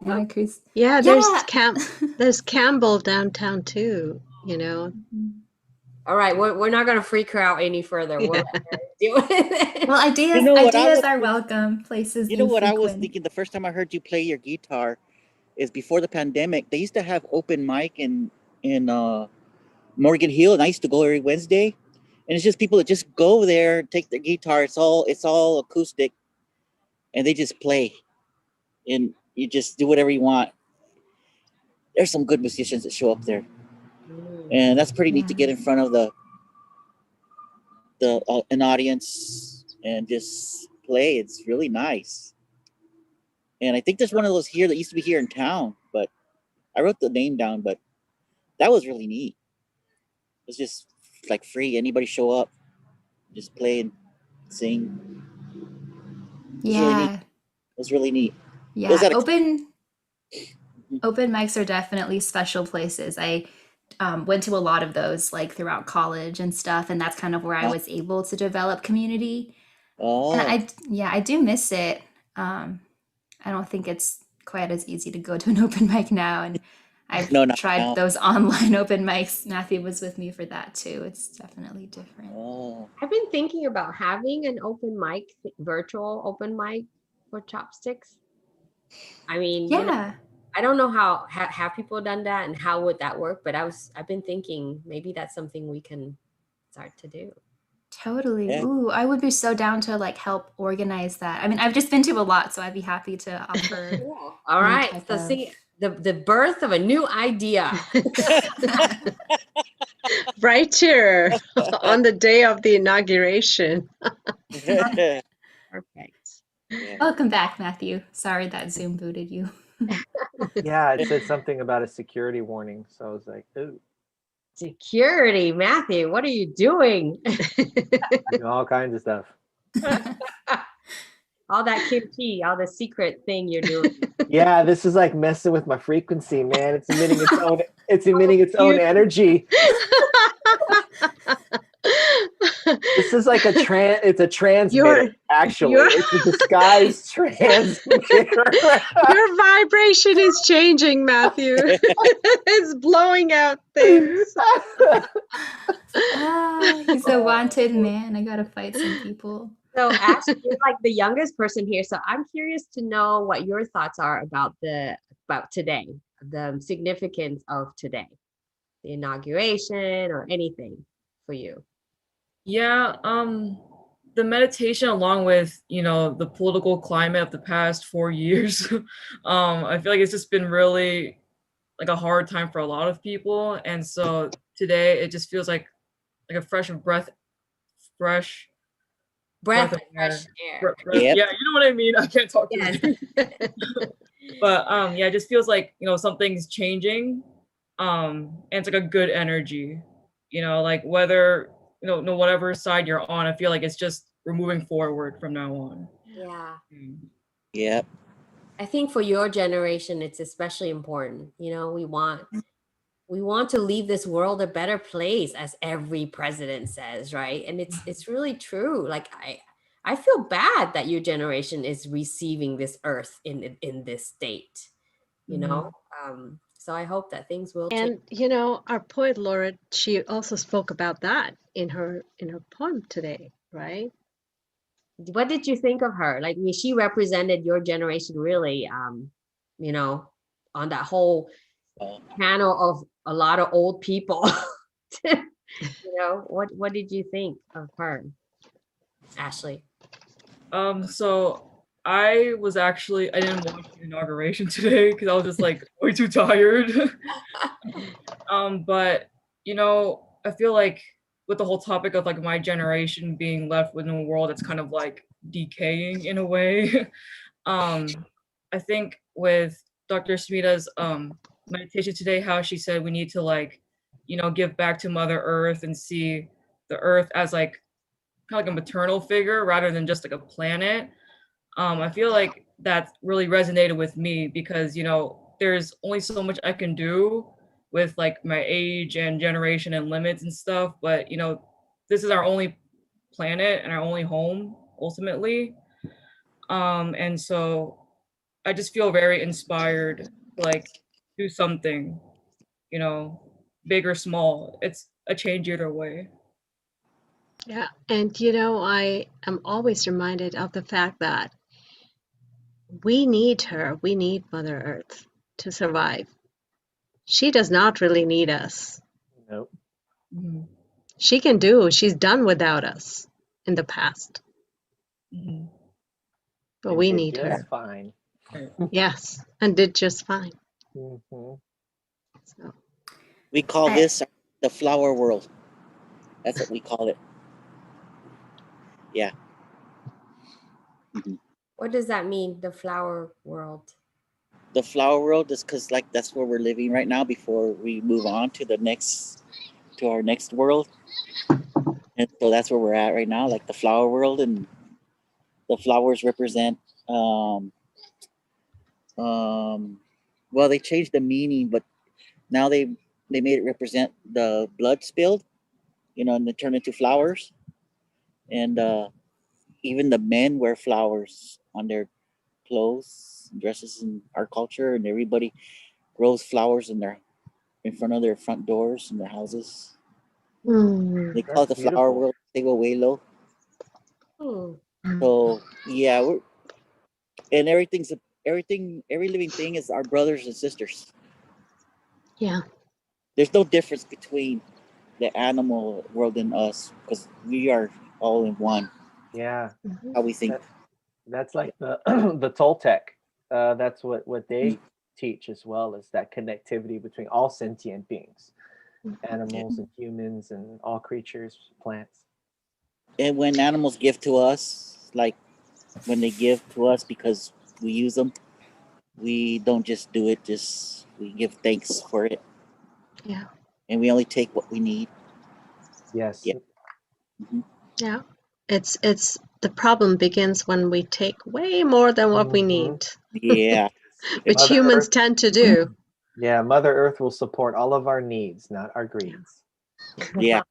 Santa Cruz. Yeah, Yeah. there's Campbell downtown too, you know. All right, we're not gonna freak her out any further. We'll let her deal with it. Well, You know what I ideas was are thinking? welcome. Places You know what I was infrequent. thinking the first time I heard you play your guitar is before the pandemic. They used to have open mic in Morgan Hill, and I used to go every Wednesday. And it's just people that just go there, take their guitar. It's all acoustic, and they just play, and you just do whatever you want. There's some good musicians that show up there, and that's pretty neat to get in front of the an audience and just play. It's really nice. And I think there's one of those here that used to be here in town, but I wrote the name down. But that was really neat. It's just like free. Anybody show up, just play and sing. It's really neat. Yeah. It was really neat. It was Yeah. at a Open mics are definitely special places. I went to a lot of those like throughout college and stuff, and that's kind of where I was able to develop community. And oh I do miss it. I don't think it's quite as easy to go to an open mic now, and I've no, not tried now. those online open mics. Matthew was with me for that too. It's definitely different. Oh, I've been thinking about having an open mic, virtual open mic for Chopsticks. I mean, you know, Yeah, I don't know how have people done that and how would that work, but I've been thinking maybe that's something we can start to do. totally. yeah. Ooh, I would be so down to like help organize that. I mean, I've just been to a lot, so I'd be happy to offer Cool. All any right. type So of. see the birth of a new idea. Right here on the day of the inauguration. Yeah. Perfect. Welcome back, Matthew. Sorry that Zoom booted you. Yeah, it said something about a security warning, so I was like, ooh, Security, Matthew, what are you doing? all kinds of stuff. All that kimchi, all the secret thing you're doing. Yeah, this is like messing with my frequency, man. It's emitting its own energy. This is like it's a transmitter, actually. you're- It's a disguised transmitter. Your vibration is changing, Matthew. It's blowing out things. He's a wanted man. I gotta fight some people. So Ash, you're like the youngest person here. So I'm curious to know what your thoughts are about today, the significance of today, the inauguration or anything for you. Yeah, the meditation along with, the political climate of the past 4 years, I feel like it's just been really like a hard time for a lot of people. And so today it just feels like a fresh Breath breath of of fresh air. air. Yep. Yeah, you know what I mean? I can't talk Yes. today. But yeah, it just feels like, something's changing. And it's like a good energy, like whether, no whatever side you're on, I feel like it's just we're moving forward from now on. Yeah. Yep. I think for your generation, it's especially important. We want to leave this world a better place, as every president says, right? And it's really true. Like I feel bad that your generation is receiving this earth in this state, so I hope that things will change. And our poet laureate, she also spoke about that in her poem today, right? What did you think of her? Like, she represented your generation really, on that whole panel of a lot of old people. What did you think of her, Ashley? So I didn't watch the inauguration today because I was just like way too tired. But I feel like with the whole topic of like my generation being left within a world that's kind of like decaying in a way, I think with Dr. Smita's meditation today, how she said we need to like, give back to Mother Earth and see the Earth as like kind of like a maternal figure rather than just like a planet. I feel like that really resonated with me because, you know, there's only so much I can do with like my age and generation and limits and stuff. But, you know, this is our only planet and our only home ultimately. And so I just feel very inspired to like do something, you know, big or small. It's a change either way. Yeah. And you know, I am always reminded of the fact that we need her. We need Mother Earth to survive. She does not really need us. Nope. Mhm. She's done without us in the past, Mhm. but And we did need just her. fine. Right. Yes, and did just fine. Mhm. So, We call I, this the flower world. That's what we call it. Yeah. Mhm. What does that mean, the flower world? The flower world is because like that's where we're living right now before we move on to our next world. And so that's where we're at right now, like the flower world, and the flowers represent um um well, they changed the meaning, but now they made it represent the blood spilled, you know, and they turn into flowers. And even the men wear flowers on their clothes, dresses in our culture, and everybody grows flowers in front of their front doors in their houses. They call That's it the flower beautiful. world, Teguelo. Hmm. So yeah, we're and every living thing is our brothers and sisters. yeah. There's no difference between the animal world and us because we are all in one. Yeah. Mhm. How we think. That that's Yeah. like the the Toltec. That's what they teach as well, is that connectivity between all sentient beings, Yeah. animals and humans and all creatures, plants. And when animals give to us, like when they give to us because we use them, we don't just do it. Just we give thanks for it, Yeah. and we only take what we need. Yes. Yeah. Hmm. Yeah. It's the problem begins when we take way more than what we Hmm. need, Yeah. which Mother humans Earth. tend to do. Yeah, Mother Earth will support all of our needs, not our Yeah. greeds. Yeah.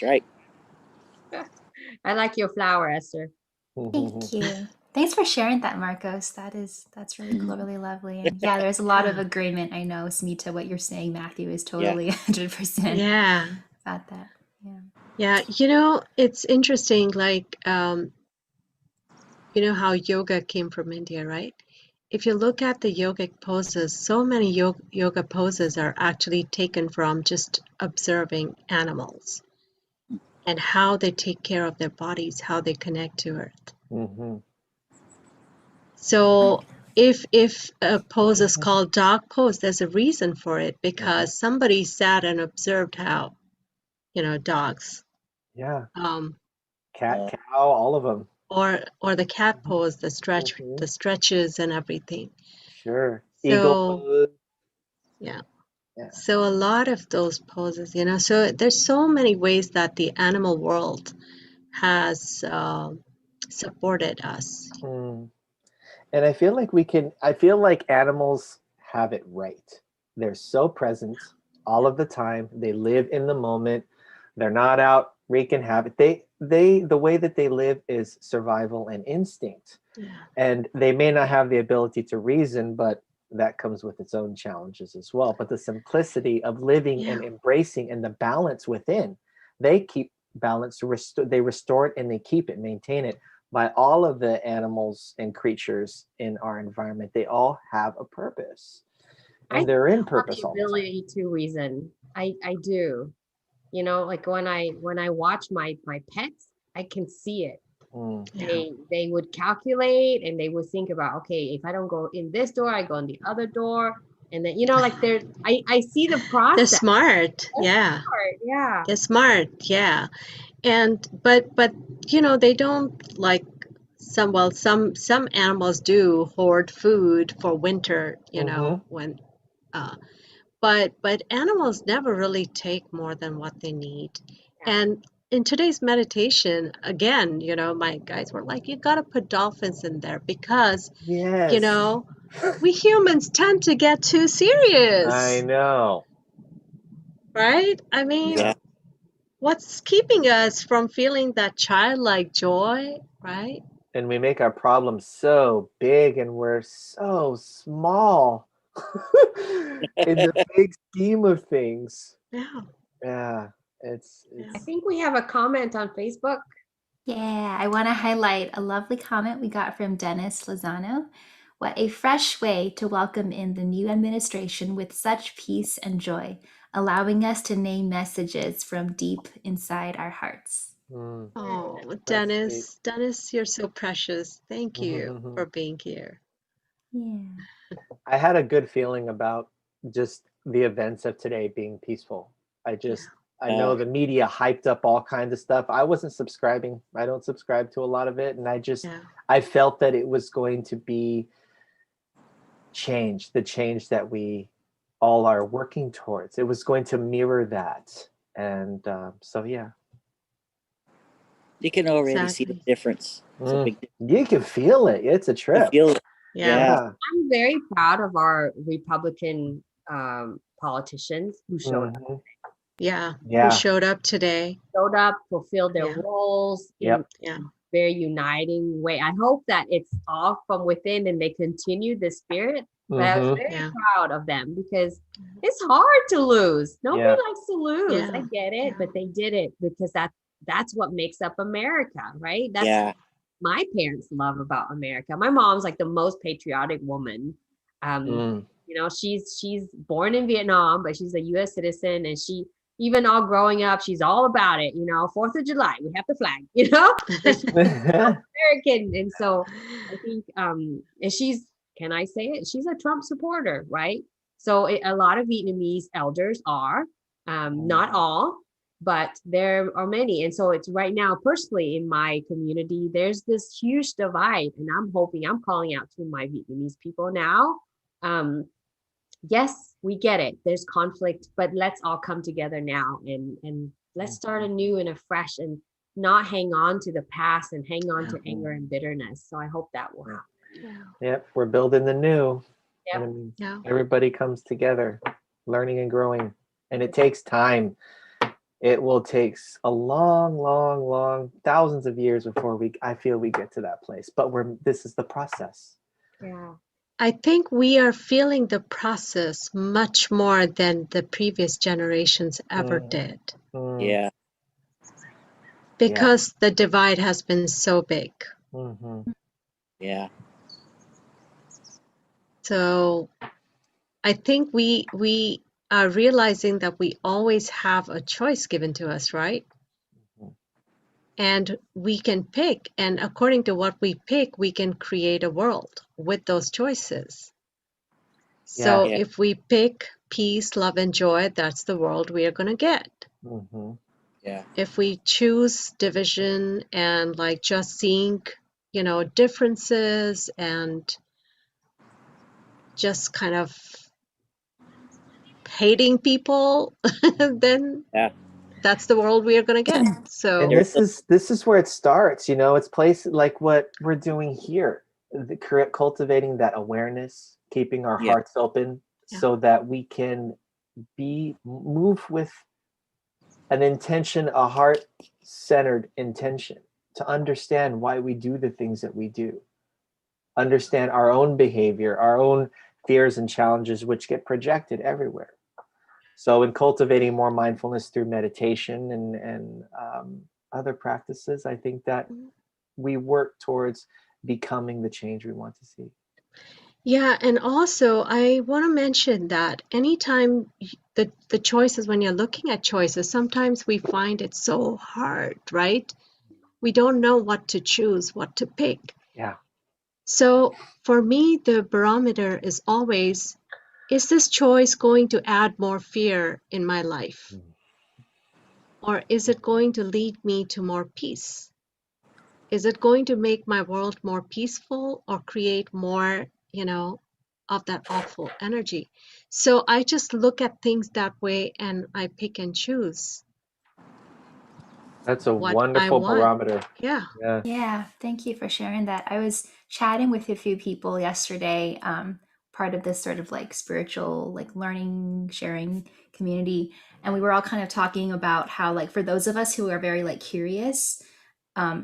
That's right. I like your flower, Esther. thank you. Thanks for sharing that, Marcos. That's really cool, really lovely. And yeah, there's a lot of Yeah. agreement. I know, Smita, what you're saying, Matthew, is Yeah. totally 100% Yeah. about that. Yeah. Yeah. You know, it's interesting, like you know how yoga came from India, right? If you look at the yogic poses, so many yoga poses are actually taken from just observing animals and how they take care of their bodies, how they connect to earth. Hmm. So if a pose is called dog pose, there's a reason for it because somebody sat and observed how, you know, dogs, Yeah, um, cat, Uh, cow, all of them. or the cat Hmm. pose, Hmm. the stretches and everything. Sure. Eagle So pose. yeah. Yeah. So a lot of those poses, you know, so there's so many ways that the animal world has supported us. Mm. And I feel like animals have it right. They're so present all of the time. They live in the moment. They're not out wreaking havoc. The way that they live is survival and instinct. Yeah. And they may not have the ability to reason, but that comes with its own challenges as well. But the simplicity of living Yeah. and embracing and the balance within, they keep balance to restore, they restore it and they keep it, maintain it. By all of the animals and creatures in our environment, they all have a purpose, I and think they're I in have purpose the all the time. ability to reason. I do. You know, like when I watch my pets, I can see it. Mm. Yeah. They would calculate and they would think about, okay, if I don't go in this door, I go in the other door. And then, you know, like I see the They're process. smart. That's Yeah. smart. Yeah. They're smart. Yeah. And but you know, they don't like some animals do hoard food for winter, you Hmm. know, when uh but animals never really take more than what they need. Yeah. And in today's meditation, again, my guides were like, you gotta put dolphins in there because, Yes. we humans tend to get too I serious, know. right? I mean, Yeah. what's keeping us from feeling that childlike joy, right? And we make our problems so big and we're so small in the big scheme of things. Yeah. Yeah, it's I think we have a comment on Facebook. Yeah, I want to highlight a lovely comment we got from Dennis Lozano. What a fresh way to welcome in the new administration with such peace and joy, allowing us to name messages from deep inside our hearts. Oh, that's sweet. Dennis, you're so precious. Thank you for being here. Yeah. I had a good feeling about just the events of today being peaceful. I know the media hyped up all kinds of stuff. I wasn't subscribing. I don't subscribe to a lot of it. And I felt that it was going to be the change that we all are working towards. It was going to mirror that. And so, yeah. You can already see the difference. It's a big difference. You can feel it. It's a I trip. feel it. Yeah. I'm very proud of our Republican politicians who showed up. Yeah. Yeah. Who showed up today. Showed up, fulfilled their roles in a very uniting way. I hope that it's all from within and they continue the spirit. But I was very proud of them because it's hard to lose. Nobody likes to lose. I get it, but they did it because that's what makes up America, right? That's what my parents love about America. My mom's like the most patriotic woman. She's born in Vietnam, but she's a U.S. citizen, and she even all growing up, she's all about it. 4th of July, we have the flag. She's American, and so I think, and she's, can I say it? She's a Trump supporter, right? So a lot of Vietnamese elders are, not all, but there are many. And so it's right now, personally in my community, there's this huge divide, and I'm calling out to my Vietnamese people now. Yes, we get it. There's conflict, but let's all come together now and let's start anew and afresh and not hang on to the past and hang on to anger and bitterness. So I hope that will happen. Yep, we're building the new. Yep. Everybody comes together, learning and growing. And it takes time. It will take a long, thousands of years before I feel we get to that place. But this is the process. Yeah. I think we are feeling the process much more than the previous generations ever did. Yeah. Because the divide has been so big. Yeah. So I think we are realizing that we always have a choice given to us, right? And we can pick, and according to what we pick, we can create a world with those choices. So if we pick peace, love, and joy, that's the world we are going to get. Yeah. If we choose division and like just seeing, differences and just kind of hating people, then that's the world we are going to get. So, and this is where it starts. It's places like what we're doing here, cultivating that awareness, keeping our hearts open, so that we can move with an intention, a heart-centered intention, to understand why we do the things that we do, understand our own behavior, our own fears and challenges, which get projected everywhere. So in cultivating more mindfulness through meditation and other practices, I think that we work towards becoming the change we want to see. Yeah, and also I want to mention that anytime the choices, when you're looking at choices, sometimes we find it so hard, right? We don't know what to choose, what to pick. Yeah. So for me, the barometer is always, is this choice going to add more fear in my life? Or is it going to lead me to more peace? Is it going to make my world more peaceful or create more, of that awful energy? So I just look at things that way and I pick and choose. That's a what I wonderful want. barometer. Yeah. Yeah. Yeah, thank you for sharing that. I was chatting with a few people yesterday, part of this sort of like spiritual, like learning, sharing community. And we were all kind of talking about how, like, for those of us who are very like curious,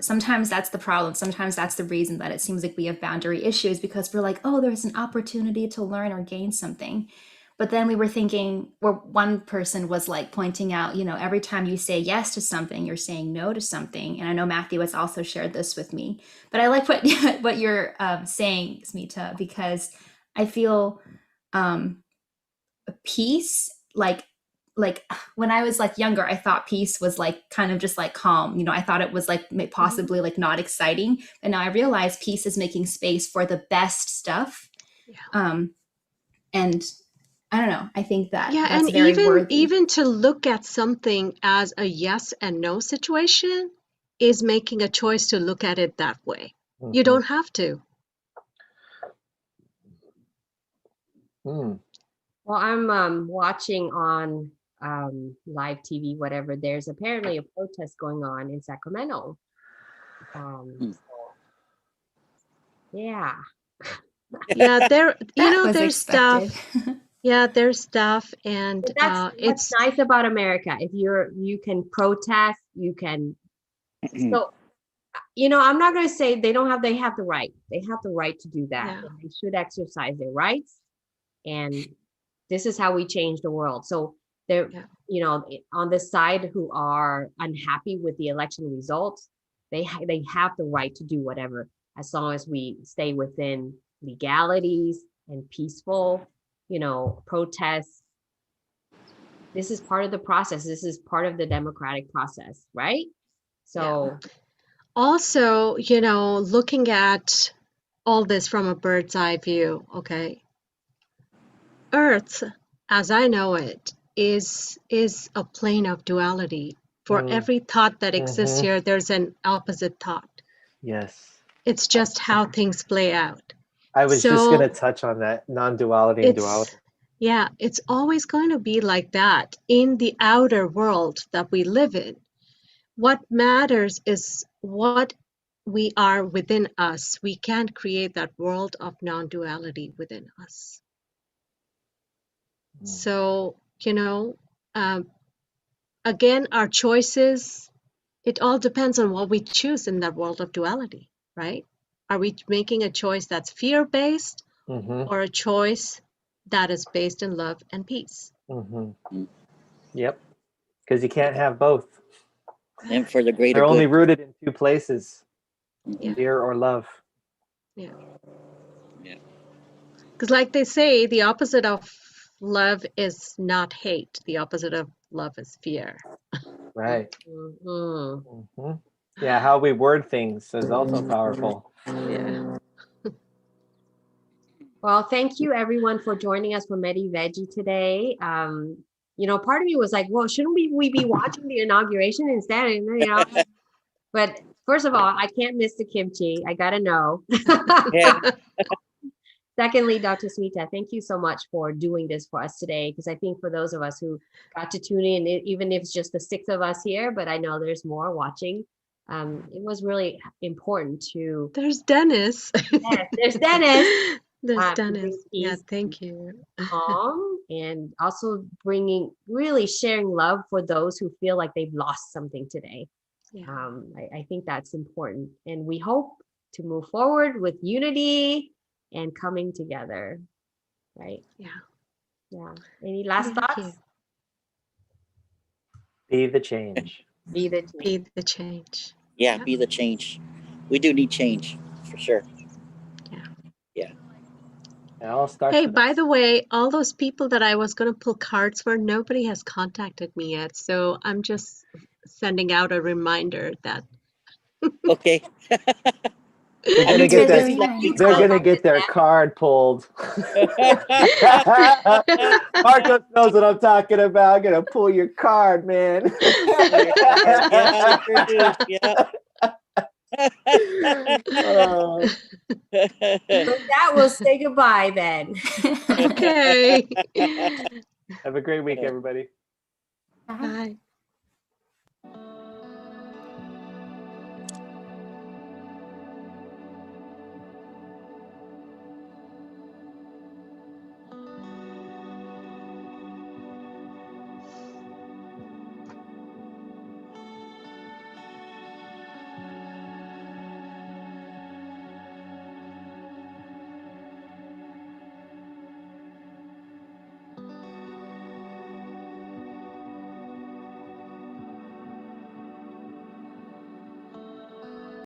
sometimes that's the problem. Sometimes that's the reason that it seems like we have boundary issues because we're like, oh, there's an opportunity to learn or gain something. But then we were thinking, where one person was like pointing out, every time you say yes to something, you're saying no to something. And I know Matthew has also shared this with me. But I like what what you're saying, Smita, because I feel peace, like when I was like younger, I thought peace was like kind of just like calm. I thought it was like possibly like not exciting. And now I realize peace is making space for the best stuff. Yeah. And I don't know. I think that Yeah, that's and very worthy. even to look at something as a yes and no situation is making a choice to look at it that way. You Mhm. don't have to. Mm. Well, I'm watching on live TV, whatever. There's apparently a protest going on in Sacramento. Yeah. Yeah, That was there's expected. stuff. Yeah, there's stuff, and But that's what's it's nice about America. If you can protest, you can. So, I'm not going to say they have the right. They have the right to do that. Yeah. And they should exercise their rights. And this is how we change the world. So they're, on the side who are unhappy with the election results, they have the right to do whatever, as long as we stay within legalities and peaceful, protests. This is part of the process. This is part of the democratic process, right? So also, looking at all this from a bird's eye view, okay? Earth, as I know it, is a plane of duality. For every thought that exists here, there's an opposite thought. Yes. It's just how things play out. I was just going to So touch on that non-duality and duality. yeah, it's always going to be like that in the outer world that we live in. What matters is what we are within us. We can create that world of non-duality within us. So, again, our choices, it all depends on what we choose in that world of duality, right? Are we making a choice that's fear-based or a choice that is based in love and peace? Yep. Because you can't have both. And for the greater They're good. only rooted in two places, Yeah. fear or love. Yeah. Yeah. Because like they say, the opposite of love is not hate. The opposite of love is fear. Right. Yeah, how we word things is also powerful. Yeah. Well, thank you everyone for joining us for Medi-Veggie today. Part of me was like, well, shouldn't we be watching the inauguration instead? But first of all, I can't miss the kimchi. I gotta know. Yeah. Secondly, Dr. Smita, thank you so much for doing this for us today, because I think for those of us who got to tune in, even if it's just the 6 of us here, but I know there's more watching, it was really important to... There's Dennis. Yes, there's Dennis. There's Dennis. Yeah, thank you. Calm, and also really sharing love for those who feel like they've lost something today. Yeah. I think that's important, and we hope to move forward with unity and coming together, right? Yeah. Any last thoughts? Be the change. Be the change. Be the change. Yeah, be the change. We do need change, for sure. Yeah. It all starts Hey, with by us. the way, all those people that I was going to pull cards for, nobody has contacted me yet. So I'm just sending out a reminder that Okay. They're I gonna mean, get busy that. like you They're too. gonna get their card pulled. Marcos knows what I'm talking about. I'm gonna pull your card, man. Yeah, I sure do. Yeah. With that, we'll say goodbye then. okay. Have a great week, everybody. Bye. Bye.